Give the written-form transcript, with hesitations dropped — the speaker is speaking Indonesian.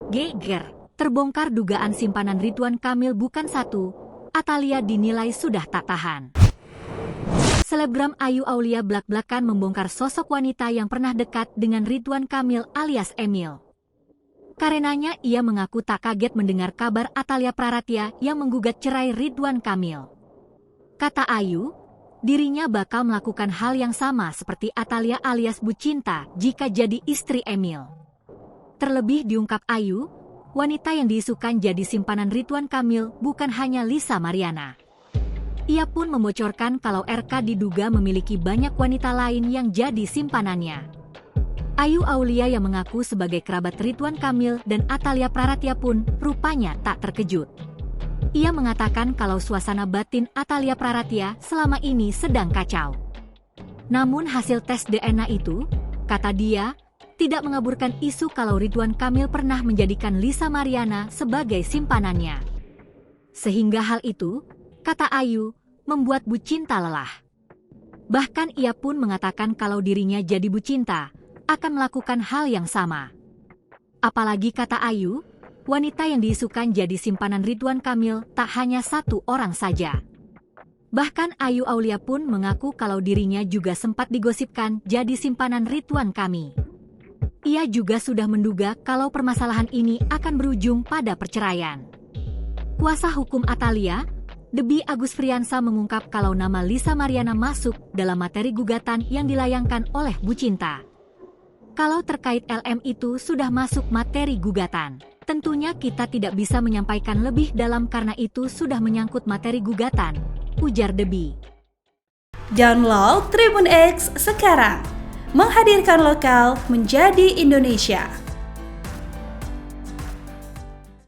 Geger, terbongkar dugaan simpanan Ridwan Kamil bukan satu, Atalia dinilai sudah tak tahan. Selebgram Ayu Aulia blak-blakan membongkar sosok wanita yang pernah dekat dengan Ridwan Kamil alias Emil. Karenanya ia mengaku tak kaget mendengar kabar Atalia Praratya yang menggugat cerai Ridwan Kamil. Kata Ayu, dirinya bakal melakukan hal yang sama seperti Atalia alias Bu Cinta jika jadi istri Emil. Terlebih diungkap Ayu, wanita yang diisukan jadi simpanan Ridwan Kamil bukan hanya Lisa Mariana. Ia pun membocorkan kalau RK diduga memiliki banyak wanita lain yang jadi simpanannya. Ayu Aulia yang mengaku sebagai kerabat Ridwan Kamil dan Atalia Praratya pun rupanya tak terkejut. Ia mengatakan kalau suasana batin Atalia Praratya selama ini sedang kacau. Namun hasil tes DNA itu, kata dia, tidak mengaburkan isu kalau Ridwan Kamil pernah menjadikan Lisa Mariana sebagai simpanannya. Sehingga hal itu, kata Ayu, membuat Bu Cinta lelah. Bahkan ia pun mengatakan kalau dirinya jadi Bu Cinta, akan melakukan hal yang sama. Apalagi kata Ayu, wanita yang diisukan jadi simpanan Ridwan Kamil tak hanya satu orang saja. Bahkan Ayu Aulia pun mengaku kalau dirinya juga sempat digosipkan jadi simpanan Ridwan Kamil. Ia juga sudah menduga kalau permasalahan ini akan berujung pada perceraian. Kuasa hukum Atalia, Debbie Agus Friansa mengungkap kalau nama Lisa Mariana masuk dalam materi gugatan yang dilayangkan oleh Bu Cinta. Kalau terkait LM itu sudah masuk materi gugatan, tentunya kita tidak bisa menyampaikan lebih dalam karena itu sudah menyangkut materi gugatan, ujar Debbie. Download Tribun X sekarang, menghadirkan lokal menjadi Indonesia.